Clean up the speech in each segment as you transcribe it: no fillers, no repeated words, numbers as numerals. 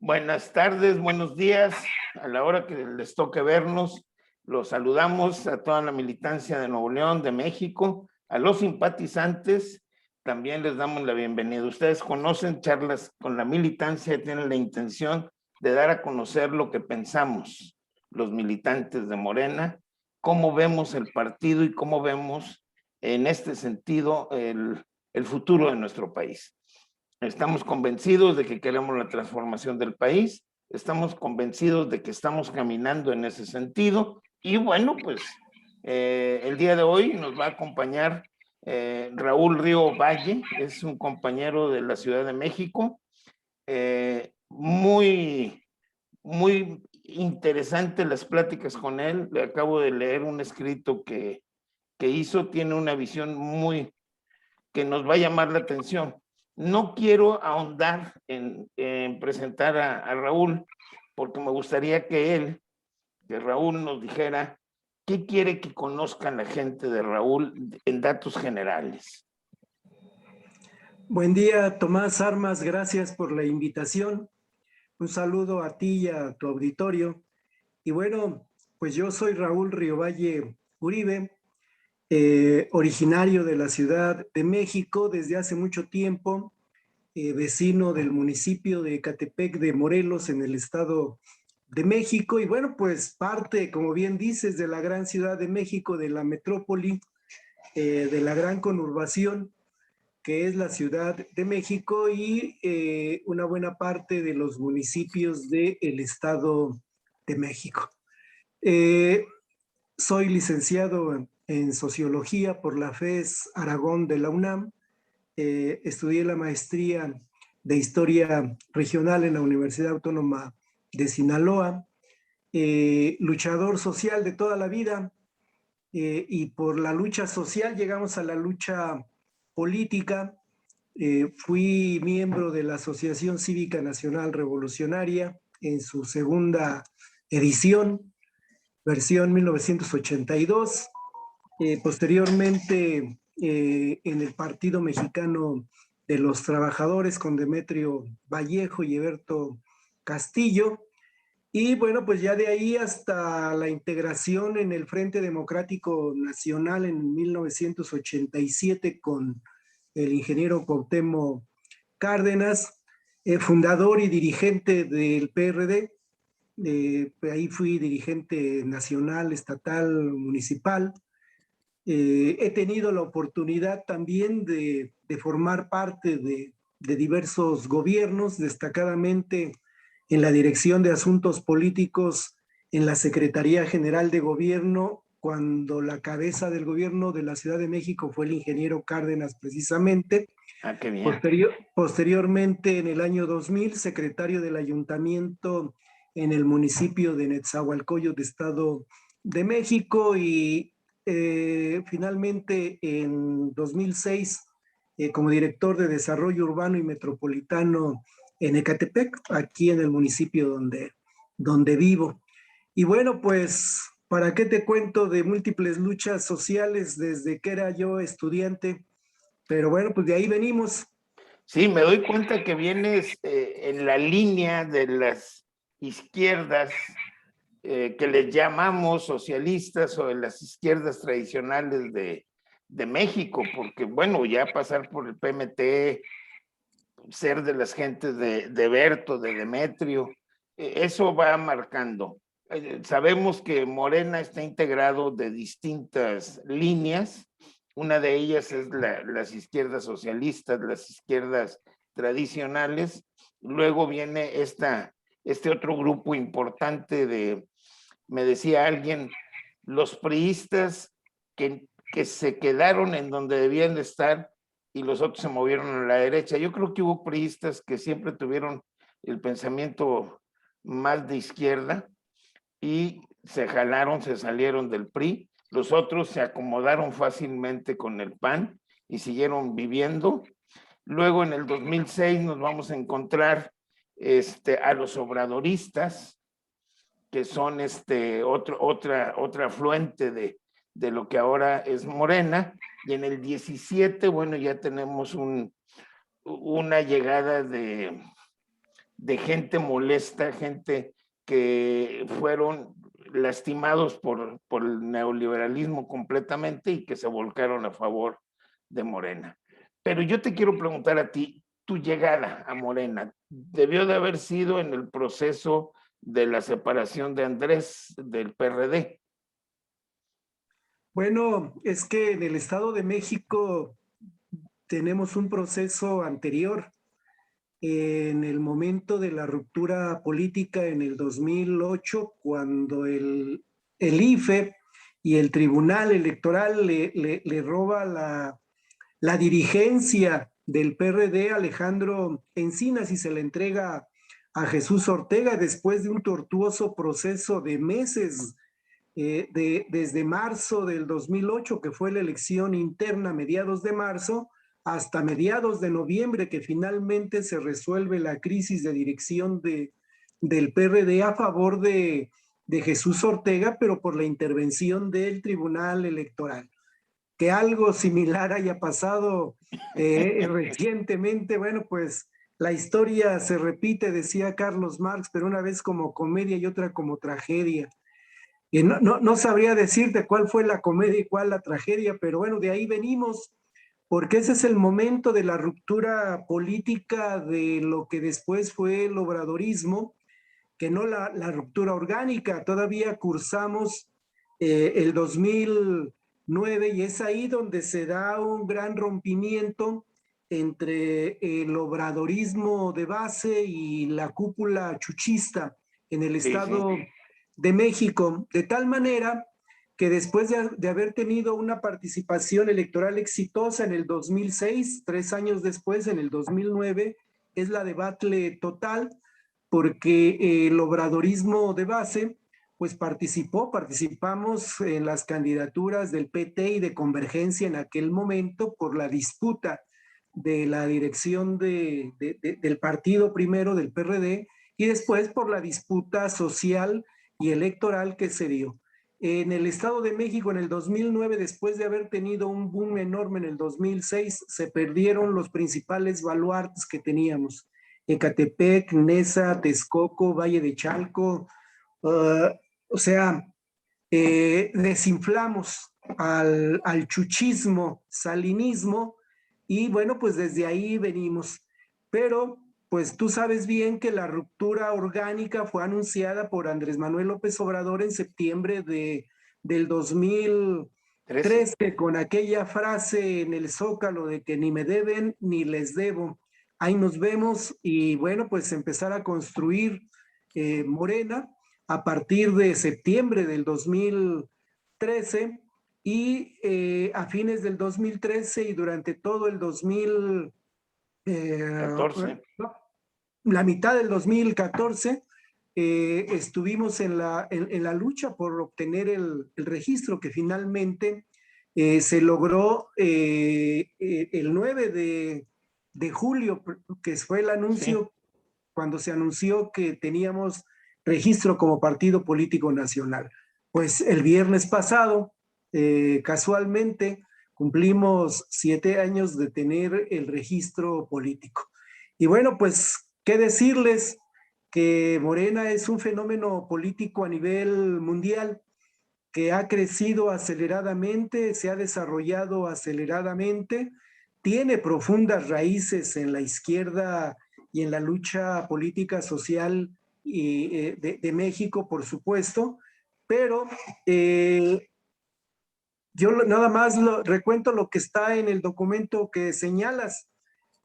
Buenas tardes, buenos días. A la hora que les toque vernos, los saludamos a toda la militancia de Nuevo León, de México, a los simpatizantes, también les damos la bienvenida. Ustedes conocen Charlas con la Militancia y tienen la intención de dar a conocer lo que pensamos los militantes de Morena, cómo vemos el partido y cómo vemos en este sentido el futuro de nuestro país. Estamos convencidos de que queremos la transformación del país, estamos convencidos de que estamos caminando en ese sentido y bueno, pues el día de hoy nos va a acompañar Raúl Río Valle, es un compañero de la Ciudad de México, muy, muy interesante las pláticas con él, le acabo de leer un escrito que hizo, tiene una visión muy que nos va a llamar la atención. No quiero ahondar en presentar a Raúl, porque me gustaría que Raúl nos dijera qué quiere que conozcan la gente de Raúl en datos generales. Buen día, Tomás Armas, gracias por la invitación. Un saludo a ti y a tu auditorio. Y bueno, pues yo soy Raúl Riovalle Uribe, originario de la Ciudad de México desde hace mucho tiempo, vecino del municipio de Ecatepec de Morelos en el Estado de México. Y bueno, pues parte, como bien dices, de la gran Ciudad de México, de la metrópoli, de la gran conurbación que es la Ciudad de México y una buena parte de los municipios del Estado de México. Eh, Soy licenciado en Sociología por la FES Aragón de la UNAM. Estudié la maestría de Historia Regional en la Universidad Autónoma de Sinaloa. Luchador social de toda la vida, y por la lucha social llegamos a la lucha política. Fui miembro de la Asociación Cívica Nacional Revolucionaria en su segunda edición, versión 1982. Posteriormente, en el Partido Mexicano de los Trabajadores con Demetrio Vallejo y Eberto Castillo. Y bueno, pues ya de ahí hasta la integración en el Frente Democrático Nacional en 1987 con el ingeniero Cuauhtémoc Cárdenas, fundador y dirigente del PRD. Ahí fui dirigente nacional, estatal, municipal. He tenido la oportunidad también de formar parte de diversos gobiernos, destacadamente en la Dirección de Asuntos Políticos en la Secretaría General de Gobierno, cuando la cabeza del gobierno de la Ciudad de México fue el ingeniero Cárdenas precisamente. Qué bien. Posteriormente, en el año 2000, secretario del Ayuntamiento en el municipio de Netzahualcóyotl, Estado de México, y finalmente en 2006 como director de Desarrollo Urbano y Metropolitano en Ecatepec, aquí en el municipio donde vivo. Y bueno, pues, ¿para qué te cuento de múltiples luchas sociales desde que era yo estudiante? Pero bueno, pues de ahí venimos. Sí, me doy cuenta que vienes en la línea de las izquierdas que les llamamos socialistas o de las izquierdas tradicionales de México, porque bueno, ya pasar por el PMT, ser de las gentes de Berto, de Demetrio, eso va marcando. Sabemos que Morena está integrado de distintas líneas, una de ellas es las izquierdas socialistas, las izquierdas tradicionales, luego viene este otro grupo importante me decía alguien, los priistas que se quedaron en donde debían de estar y los otros se movieron a la derecha. Yo creo que hubo priistas que siempre tuvieron el pensamiento más de izquierda y se jalaron, se salieron del PRI. Los otros se acomodaron fácilmente con el PAN y siguieron viviendo. Luego en el 2006 nos vamos a encontrar a los obradoristas, que son otra afluente de lo que ahora es Morena, y en el 17, bueno, ya tenemos una llegada de gente molesta, gente que fueron lastimados por el neoliberalismo completamente y que se volcaron a favor de Morena. Pero yo te quiero preguntar a ti, tu llegada a Morena debió de haber sido en el proceso de la separación de Andrés del PRD. Bueno, es que en el Estado de México tenemos un proceso anterior. En el momento de la ruptura política en el 2008, cuando el IFE y el Tribunal Electoral le roba la dirigencia del PRD, Alejandro Encinas, y se le entrega a Jesús Ortega después de un tortuoso proceso de meses, desde marzo del 2008, que fue la elección interna, mediados de marzo, hasta mediados de noviembre, que finalmente se resuelve la crisis de dirección del PRD a favor de Jesús Ortega, pero por la intervención del Tribunal Electoral. Que algo similar haya pasado recientemente, bueno, pues la historia se repite, decía Carlos Marx, pero una vez como comedia y otra como tragedia. Y no sabría decirte cuál fue la comedia y cuál la tragedia, pero bueno, de ahí venimos, porque ese es el momento de la ruptura política de lo que después fue el obradorismo, que no la ruptura orgánica. Todavía cursamos el 2009 y es ahí donde se da un gran rompimiento entre el obradorismo de base y la cúpula chuchista en el Estado de México, de tal manera que después de haber tenido una participación electoral exitosa en el 2006, 3 años después, en el 2009, es la debacle total, porque el obradorismo de base, pues participamos en las candidaturas del PT y de Convergencia en aquel momento por la disputa de la dirección del partido primero, del PRD, y después por la disputa social y electoral que se dio. En el Estado de México, en el 2009, después de haber tenido un boom enorme en el 2006, se perdieron los principales baluartes que teníamos. Ecatepec, Nesa, Texcoco, Valle de Chalco, o sea, desinflamos al chuchismo, salinismo, y bueno, pues desde ahí venimos. Pero pues tú sabes bien que la ruptura orgánica fue anunciada por Andrés Manuel López Obrador en septiembre del 2013, con aquella frase en el Zócalo de que ni me deben ni les debo. Ahí nos vemos y bueno, pues empezar a construir Morena a partir de septiembre del 2013 y a fines del 2013 y durante todo el 14. la mitad del 2014, estuvimos en la lucha por obtener el registro que finalmente se logró el 9 de julio, que fue el anuncio, cuando se anunció que teníamos registro como partido político nacional. Pues el viernes pasado, casualmente, cumplimos 7 años de tener el registro político. Y bueno, pues, ¿qué decirles? Que Morena es un fenómeno político a nivel mundial que ha crecido aceleradamente, se ha desarrollado aceleradamente, tiene profundas raíces en la izquierda y en la lucha política social de México, por supuesto, pero yo nada más recuento lo que está en el documento que señalas.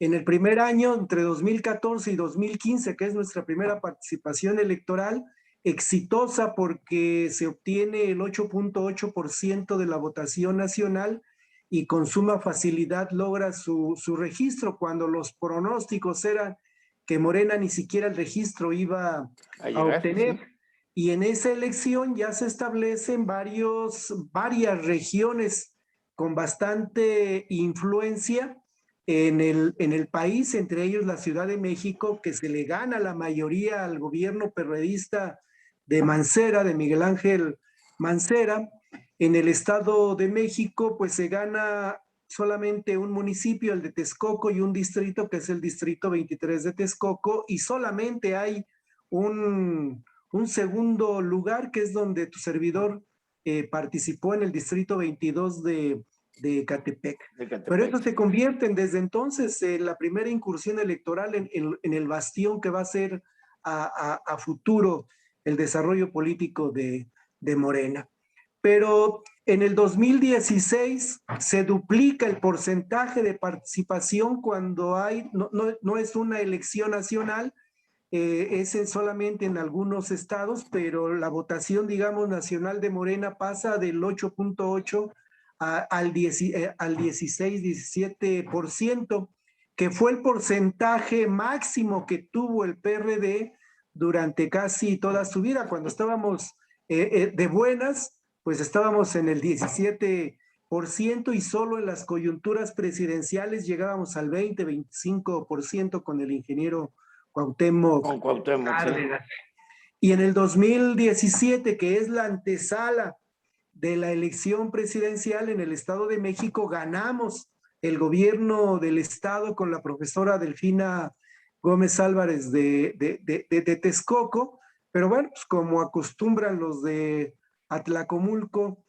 En el primer año, entre 2014 y 2015, que es nuestra primera participación electoral, exitosa porque se obtiene el 8.8% de la votación nacional y con suma facilidad logra su registro, cuando los pronósticos eran que Morena ni siquiera el registro iba a obtener. Sí. Y en esa elección ya se establecen varias regiones con bastante influencia en el país, entre ellos la Ciudad de México, que se le gana la mayoría al gobierno perredista de Mancera, de Miguel Ángel Mancera. En el Estado de México, pues se gana solamente un municipio, el de Texcoco, y un distrito, que es el distrito 23 de Texcoco, y solamente hay un segundo lugar, que es donde tu servidor participó, en el distrito 22 de Catepec. Pero eso se convierte desde entonces en la primera incursión electoral en el bastión que va a ser a futuro el desarrollo político de Morena. Pero en el 2016 se duplica el porcentaje de participación cuando hay, no es una elección nacional, es solamente en algunos estados, pero la votación, digamos, nacional de Morena pasa del 8.8 al 16-17%, que fue el porcentaje máximo que tuvo el PRD durante casi toda su vida. Cuando estábamos de buenas, pues estábamos en el 17%, y solo en las coyunturas presidenciales llegábamos al 20-25% con el ingeniero Cuauhtémoc. Con Cuauhtémoc, sí. Y en el 2017, que es la antesala de la elección presidencial en el Estado de México, ganamos el gobierno del Estado con la profesora Delfina Gómez Álvarez de Texcoco, pero bueno, pues como acostumbran los de Atlacomulco,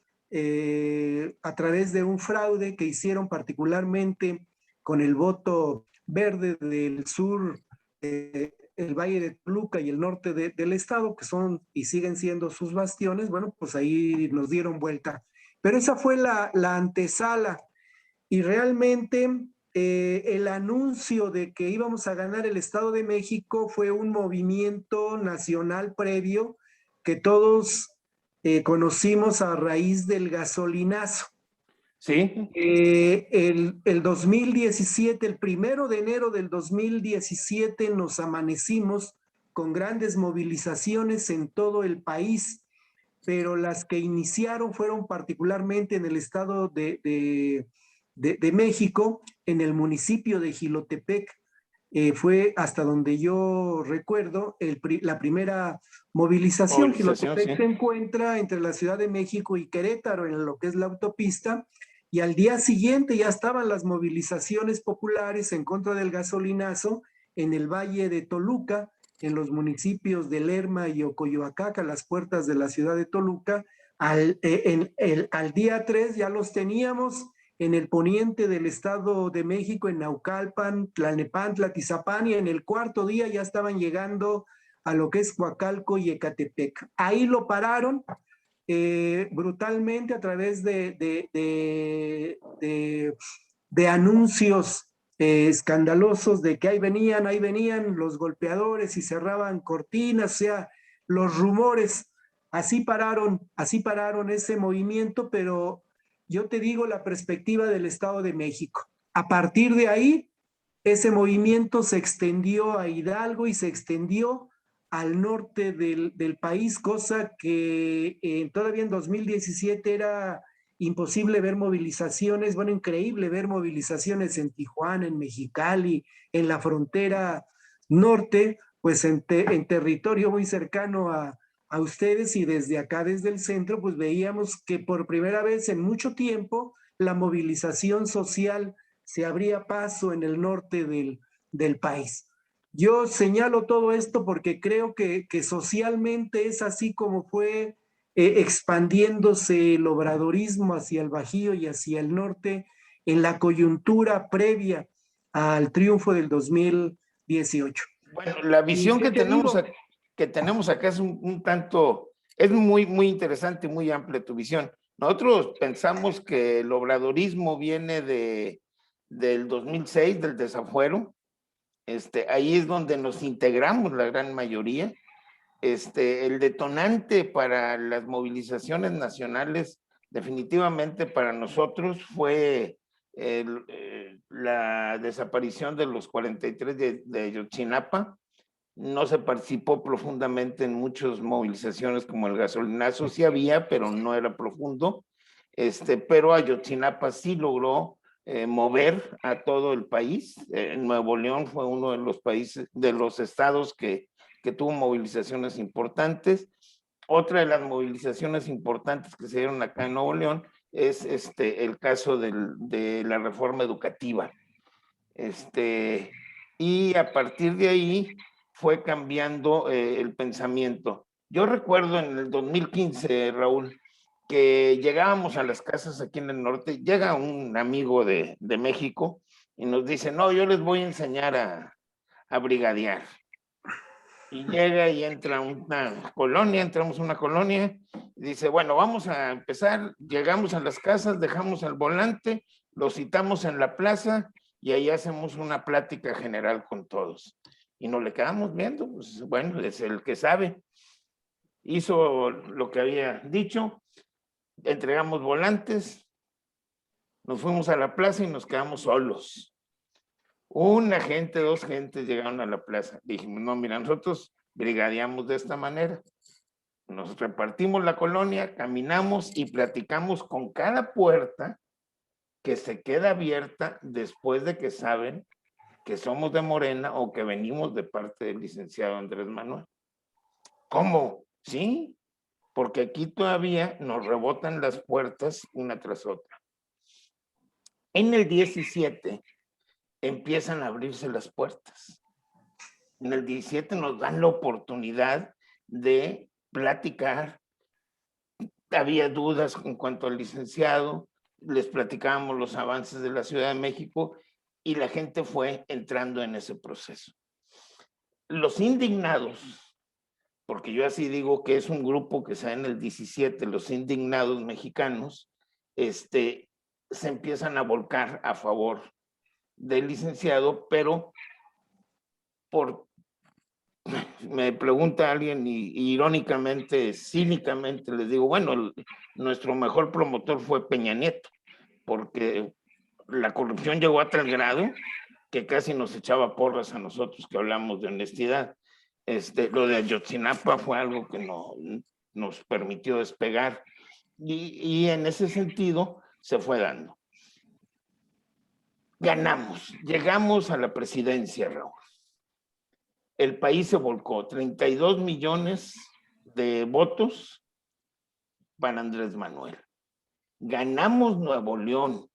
a través de un fraude que hicieron particularmente con el voto verde del sur, el Valle de Toluca y el norte del estado, que son y siguen siendo sus bastiones, bueno, pues ahí nos dieron vuelta. Pero esa fue la antesala, y realmente el anuncio de que íbamos a ganar el Estado de México fue un movimiento nacional previo que todos conocimos a raíz del gasolinazo. Sí. El 2017, el 1 de enero del 2017, nos amanecimos con grandes movilizaciones en todo el país, pero las que iniciaron fueron particularmente en el Estado de México, en el municipio de Jilotepec. Fue hasta donde yo recuerdo la primera movilización. Jilotepec sí. se encuentra entre la Ciudad de México y Querétaro, en lo que es la autopista, y al día siguiente ya estaban las movilizaciones populares en contra del gasolinazo en el Valle de Toluca, en los municipios de Lerma y Ocoyoacac, a las puertas de la ciudad de Toluca. Al día 3 ya los teníamos en el poniente del Estado de México, en Naucalpan, Tlalnepantla, Tizapán, y en el cuarto día ya estaban llegando a lo que es Coacalco y Ecatepec. Ahí lo pararon brutalmente a través de anuncios escandalosos de que ahí venían los golpeadores y cerraban cortinas, o sea, los rumores. Así pararon ese movimiento, pero yo te digo la perspectiva del Estado de México. A partir de ahí, ese movimiento se extendió a Hidalgo y se extendió al norte del país, cosa que todavía en 2017 era imposible ver movilizaciones, bueno, increíble ver movilizaciones en Tijuana, en Mexicali, en la frontera norte, pues en territorio muy cercano a ustedes, y desde acá, desde el centro, pues veíamos que por primera vez en mucho tiempo la movilización social se abría paso en el norte del país. Yo señalo todo esto porque creo que socialmente es así como fue expandiéndose el obradorismo hacia el Bajío y hacia el norte en la coyuntura previa al triunfo del 2018. Bueno, la visión que tenemos acá es un tanto, es muy, muy interesante, muy amplia tu visión. Nosotros pensamos que el obradorismo viene del 2006, del desafuero. Ahí es donde nos integramos la gran mayoría. El detonante para las movilizaciones nacionales, definitivamente para nosotros, fue la desaparición de los 43 de Ayotzinapa. No se participó profundamente en muchas movilizaciones como el gasolinazo, sí había, pero no era profundo. Pero Ayotzinapa sí logró mover a todo el país. Nuevo León fue uno de los países, de los estados que tuvo movilizaciones importantes. Otra de las movilizaciones importantes que se dieron acá en Nuevo León es el caso de la reforma educativa. Y a partir de ahí fue cambiando el pensamiento. Yo recuerdo en el 2015, Raúl, que llegábamos a las casas aquí en el norte, llega un amigo de México y nos dice, no, yo les voy a enseñar a brigadear. Y llega y entra una colonia, entramos a una colonia, y dice, bueno, vamos a empezar, llegamos a las casas, dejamos el volante, lo citamos en la plaza y ahí hacemos una plática general con todos. Y nos le quedamos viendo, pues bueno, es el que sabe. Hizo lo que había dicho, entregamos volantes, nos fuimos a la plaza y nos quedamos solos. Una gente, dos gentes llegaron a la plaza. Dijimos, no, mira, nosotros brigadeamos de esta manera. Nos repartimos la colonia, caminamos y platicamos con cada puerta que se queda abierta después de que saben que somos de Morena o que venimos de parte del licenciado Andrés Manuel. ¿Cómo? Sí, porque aquí todavía nos rebotan las puertas una tras otra. En el 17 empiezan a abrirse las puertas. En el 17 nos dan la oportunidad de platicar. Había dudas en cuanto al licenciado, les platicábamos los avances de la Ciudad de México y la gente fue entrando en ese proceso. Los indignados, porque yo así digo que es un grupo que se da en el 17, los indignados mexicanos, se empiezan a volcar a favor del licenciado, pero me pregunta alguien y irónicamente, cínicamente les digo, bueno, nuestro mejor promotor fue Peña Nieto, porque la corrupción llegó a tal grado que casi nos echaba porras a nosotros que hablamos de honestidad. Lo de Ayotzinapa fue algo que nos permitió despegar y en ese sentido se fue dando. Ganamos, llegamos a la presidencia, Raúl. El país se volcó, 32 millones de votos para Andrés Manuel. Ganamos Nuevo León,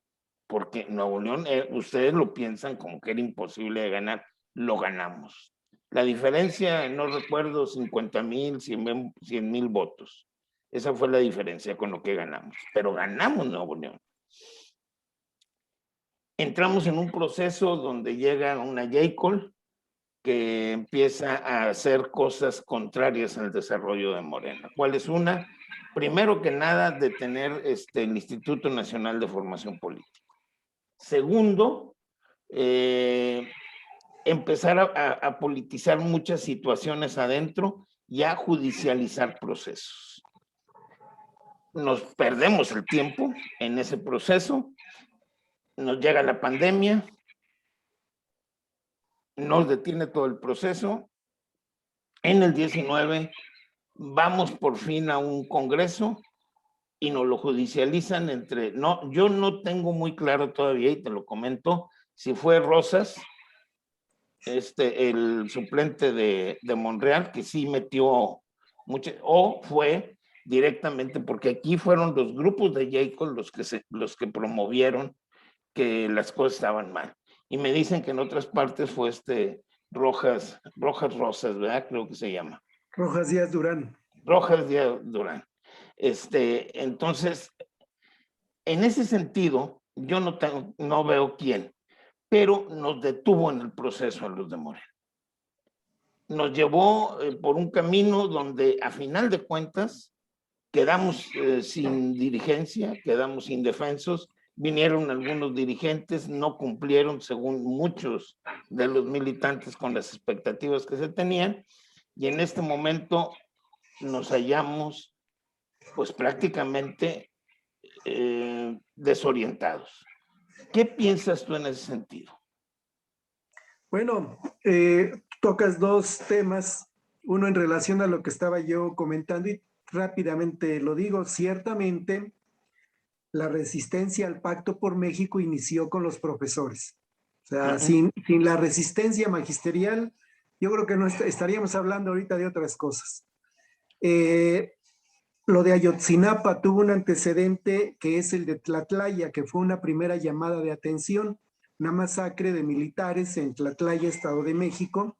porque Nuevo León, ustedes lo piensan como que era imposible de ganar, lo ganamos. La diferencia, no recuerdo, 50,000, 100,000 votos. Esa fue la diferencia con lo que ganamos, pero ganamos Nuevo León. Entramos en un proceso donde llega una JCOL que empieza a hacer cosas contrarias al desarrollo de Morena. ¿Cuál es una? Primero que nada, detener el Instituto Nacional de Formación Política. Segundo, empezar a politizar muchas situaciones adentro y a judicializar procesos. Nos perdemos el tiempo en ese proceso, nos llega la pandemia, nos detiene todo el proceso. En el 19 vamos por fin a un congreso y nos lo judicializan yo no tengo muy claro todavía y te lo comento, si fue Rosas, el suplente de Monreal, que sí metió mucho, o fue directamente, porque aquí fueron los grupos de Jacob los que promovieron que las cosas estaban mal. Y me dicen que en otras partes fue Rojas Rosas, ¿verdad? Creo que se llama. Rojas Díaz Durán. Rojas Díaz Durán. Entonces, en ese sentido, yo no veo quién, pero nos detuvo en el proceso a los de Morena. Nos llevó por un camino donde, a final de cuentas, quedamos sin dirigencia, quedamos indefensos, vinieron algunos dirigentes, no cumplieron, según muchos de los militantes, con las expectativas que se tenían, y en este momento nos hallamos pues prácticamente desorientados. ¿Qué piensas tú en ese sentido? Bueno, tocas dos temas, uno en relación a lo que estaba yo comentando y rápidamente lo digo, ciertamente la resistencia al Pacto por México inició con los profesores. O sea, sin la resistencia magisterial, yo creo que no estaríamos hablando ahorita de otras cosas. Lo de Ayotzinapa tuvo un antecedente que es el de Tlatlaya, que fue una primera llamada de atención, una masacre de militares en Tlatlaya, Estado de México,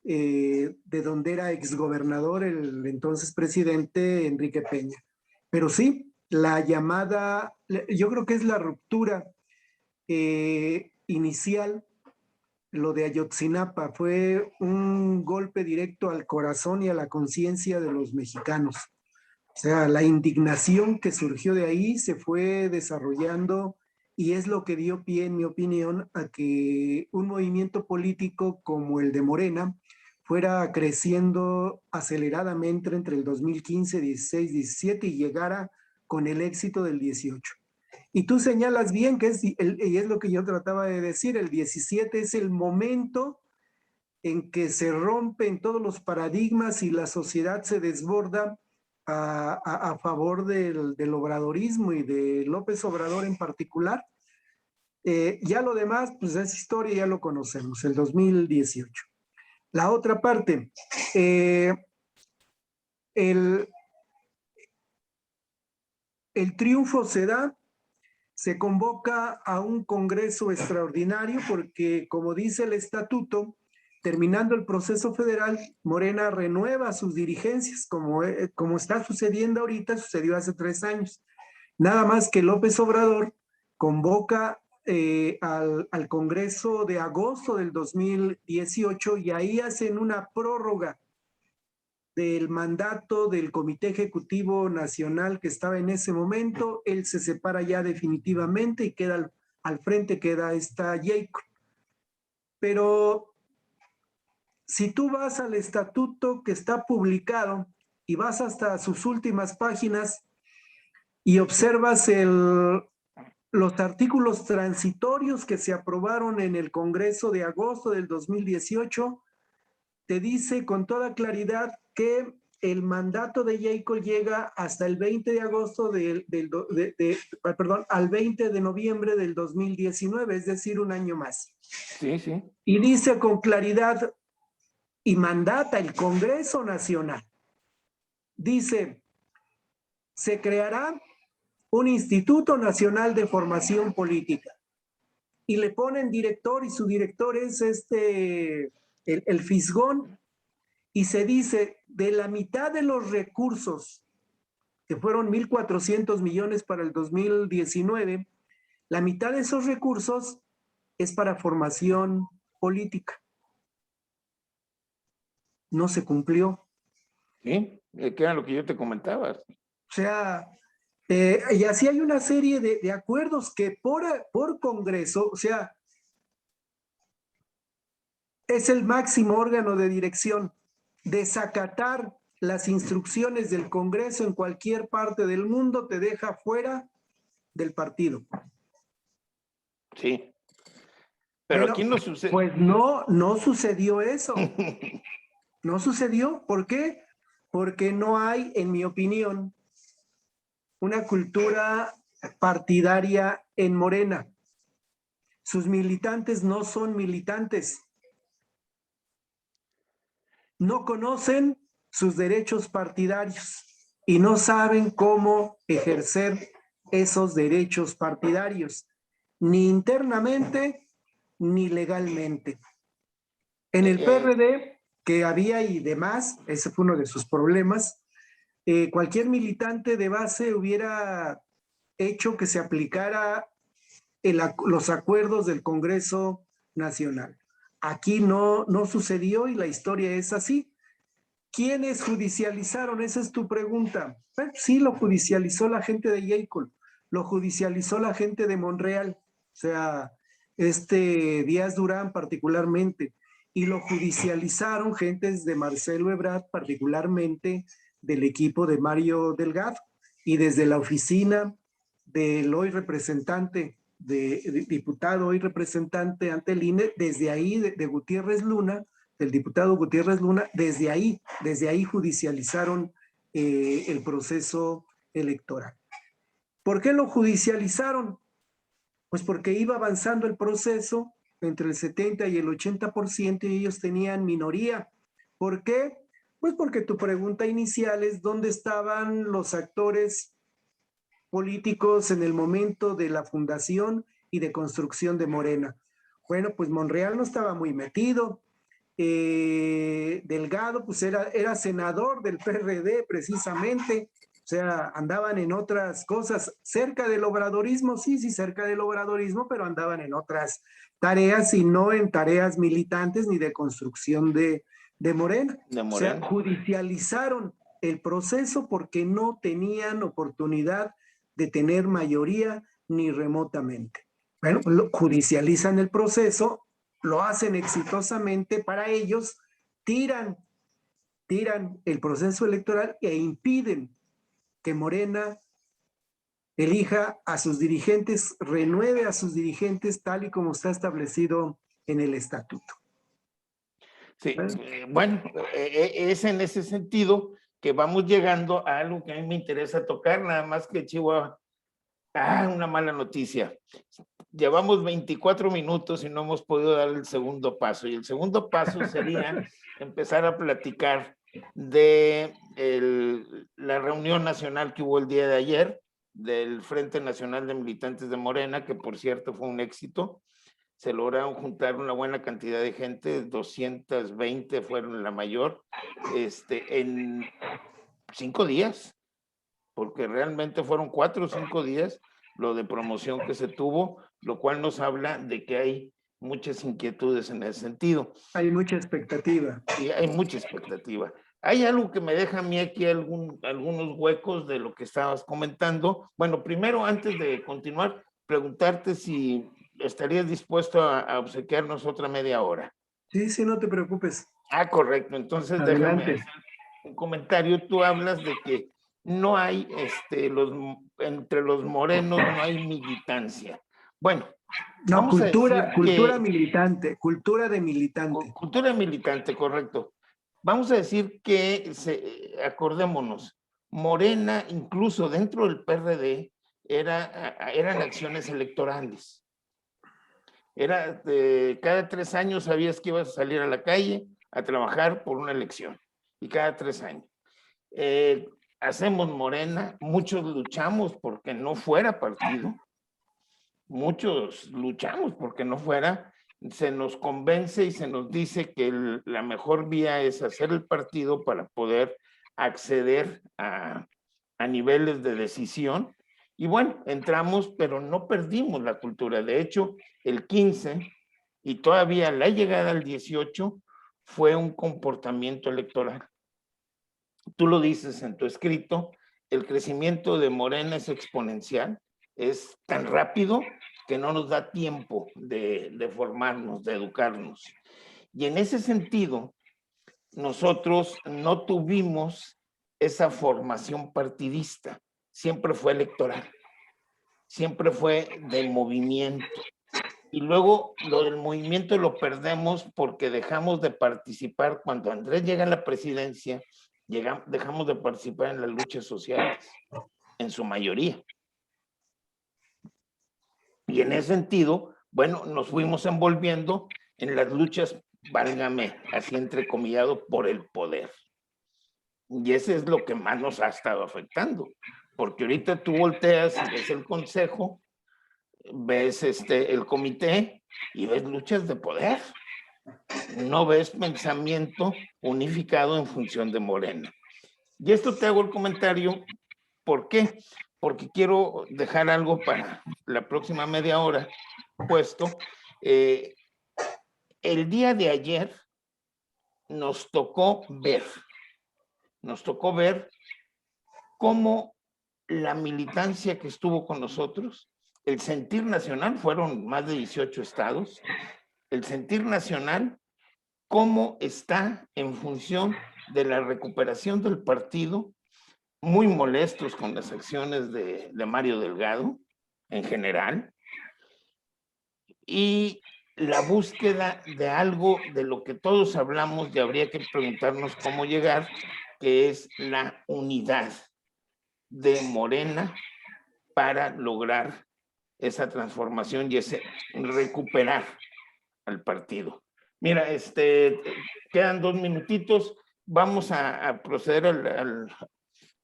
de donde era exgobernador el entonces presidente Enrique Peña. Pero sí, la llamada, yo creo que es la ruptura inicial. Lo de Ayotzinapa fue un golpe directo al corazón y a la conciencia de los mexicanos. O sea, la indignación que surgió de ahí se fue desarrollando y es lo que dio pie, en mi opinión, a que un movimiento político como el de Morena fuera creciendo aceleradamente entre el 2015, 16, 17 y llegara con el éxito del 18. Y tú señalas bien que y es lo que yo trataba de decir, el 17 es el momento en que se rompen todos los paradigmas y la sociedad se desborda a favor del obradorismo y de López Obrador en particular. Ya lo demás, pues es historia, ya lo conocemos, el 2018. La otra parte, el triunfo se convoca a un congreso extraordinario porque, como dice el estatuto, terminando el proceso federal, Morena renueva sus dirigencias, como está sucediendo ahorita, sucedió hace 3 años. Nada más que López Obrador convoca al Congreso de agosto del 2018 y ahí hacen una prórroga del mandato del Comité Ejecutivo Nacional que estaba en ese momento. Él se separa ya definitivamente y queda al frente queda esta Jacob. Pero si tú vas al estatuto que está publicado y vas hasta sus últimas páginas y observas los artículos transitorios que se aprobaron en el Congreso de agosto del 2018, te dice con toda claridad que el mandato de Jacob llega hasta el 20 de agosto al 20 de noviembre del 2019, es decir, un año más. Sí, sí. Y dice con claridad y mandata el Congreso Nacional. Dice, se creará un Instituto Nacional de Formación Política. Y le ponen director y su director es el Fisgón. Y se dice, de la mitad de los recursos, que fueron 1,400 millones para el 2019, la mitad de esos recursos es para formación política. No se cumplió. Sí, que era lo que yo te comentaba. O sea, y así hay una serie de acuerdos que por Congreso, o sea, es el máximo órgano de dirección. Desacatar las instrucciones del Congreso en cualquier parte del mundo te deja fuera del partido. Sí. Pero bueno, aquí no sucede. Pues no sucedió eso. No sucedió. ¿Por qué? Porque no hay, en mi opinión, una cultura partidaria en Morena. Sus militantes no son militantes. No conocen sus derechos partidarios y no saben cómo ejercer esos derechos partidarios, ni internamente ni legalmente. En el PRD, que había y demás, ese fue uno de sus problemas, cualquier militante de base hubiera hecho que se aplicara los acuerdos del Congreso Nacional. Aquí no sucedió y la historia es así. ¿Quiénes judicializaron? Esa es tu pregunta. Sí, lo judicializó la gente de Jacob, lo judicializó la gente de Monreal, o sea, Díaz Durán particularmente, y lo judicializaron gentes de Marcelo Ebrard, particularmente del equipo de Mario Delgado, y desde la oficina del hoy representante, de diputado hoy representante ante el INE, desde ahí de Gutiérrez Luna, del diputado Gutiérrez Luna, desde ahí judicializaron el proceso electoral. ¿Por qué lo judicializaron? Pues porque iba avanzando el proceso entre el 70 y el 80% y ellos tenían minoría. ¿Por qué? Pues porque tu pregunta inicial es dónde estaban los actores políticos en el momento de la fundación y de construcción de Morena. Bueno, pues Monreal no estaba muy metido. Delgado, pues era senador del PRD precisamente, o sea, andaban en otras cosas, cerca del obradorismo, sí, cerca del obradorismo, pero andaban en otras tareas y no en tareas militantes ni de construcción de Morena. De O sea, Morena. judicializaron el proceso porque no tenían oportunidad de tener mayoría ni remotamente. Bueno, judicializan el proceso, lo hacen exitosamente para ellos, tiran el proceso electoral e impiden que Morena elija a sus dirigentes, renueve a sus dirigentes tal y como está establecido en el estatuto. Sí, bueno, es en ese sentido que vamos llegando a algo que a mí me interesa tocar, nada más que Chihuahua. Una mala noticia. Llevamos 24 minutos y no hemos podido dar el segundo paso. Y el segundo paso sería empezar a platicar de la reunión nacional que hubo el día de ayer del Frente Nacional de Militantes de Morena, que por cierto fue un éxito. Se lograron juntar una buena cantidad de gente, 220 fueron la mayor, en 5 días, porque realmente fueron 4 o 5 días lo de promoción que se tuvo, lo cual nos habla de que hay muchas inquietudes en ese sentido. Hay mucha expectativa. Y hay mucha expectativa. Hay algo que me deja a mí aquí algunos huecos de lo que estabas comentando. Bueno, primero, antes de continuar, preguntarte si estarías dispuesto a obsequiarnos otra media hora. Sí, no te preocupes. Correcto. Entonces, adelante. Déjame hacer un comentario. Tú hablas de que no hay, entre los morenos no hay militancia. Bueno, no, vamos cultura, a decir cultura que, militante, cultura de militante. cultura militante, correcto. Vamos a decir que, acordémonos, Morena, incluso dentro del PRD, eran acciones electorales. Cada 3 años sabías que ibas a salir a la calle a trabajar por una elección. Y cada 3 años. Hacemos Morena, muchos luchamos porque no fuera partido, muchos luchamos porque no fuera, se nos convence y se nos dice que la mejor vía es hacer el partido para poder acceder a niveles de decisión. Y bueno, entramos, pero no perdimos la cultura. De hecho, el 15 y todavía la llegada al 18 fue un comportamiento electoral. Tú lo dices en tu escrito, el crecimiento de Morena es exponencial, es tan rápido que no nos da tiempo de formarnos, de educarnos. Y en ese sentido, nosotros no tuvimos esa formación partidista, siempre fue electoral, siempre fue de movimiento. Y luego lo del movimiento lo perdemos porque dejamos de participar. Cuando Andrés llega a la presidencia, dejamos de participar en las luchas sociales, en su mayoría. Y en ese sentido, bueno, nos fuimos envolviendo en las luchas, válgame, así entrecomillado, por el poder. Y ese es lo que más nos ha estado afectando, porque ahorita tú volteas y ves el consejo, ves el comité y ves luchas de poder. No ves pensamiento unificado en función de Morena. Y esto te hago el comentario, ¿por qué? Porque quiero dejar algo para la próxima media hora puesto. El día de ayer nos tocó ver cómo la militancia que estuvo con nosotros, el sentir nacional, fueron más de 18 estados, el sentir nacional, cómo está en función de la recuperación del partido, muy molestos con las acciones de Mario Delgado en general, y la búsqueda de algo de lo que todos hablamos y habría que preguntarnos cómo llegar, que es la unidad de Morena para lograr esa transformación y ese recuperar al partido. Mira, quedan 2 minutitos. vamos a proceder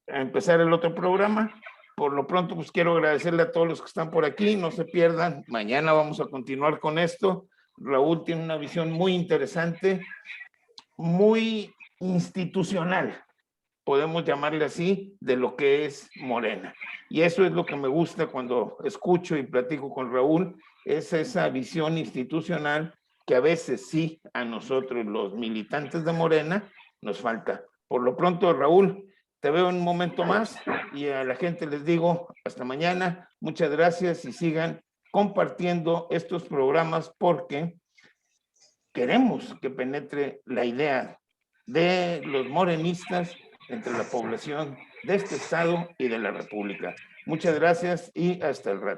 a empezar el otro programa. Por lo pronto, pues quiero agradecerle a todos los que están por aquí. No se pierdan. Mañana vamos a continuar con esto. Raúl tiene una visión muy interesante, muy institucional, podemos llamarle así, de lo que es Morena. Y eso es lo que me gusta cuando escucho y platico con Raúl, es esa visión institucional que a veces sí a nosotros los militantes de Morena nos falta. Por lo pronto, Raúl, te veo en un momento más y a la gente les digo hasta mañana. Muchas gracias y sigan compartiendo estos programas porque queremos que penetre la idea de los morenistas entre la población de este estado y de la República. Muchas gracias y hasta el rato.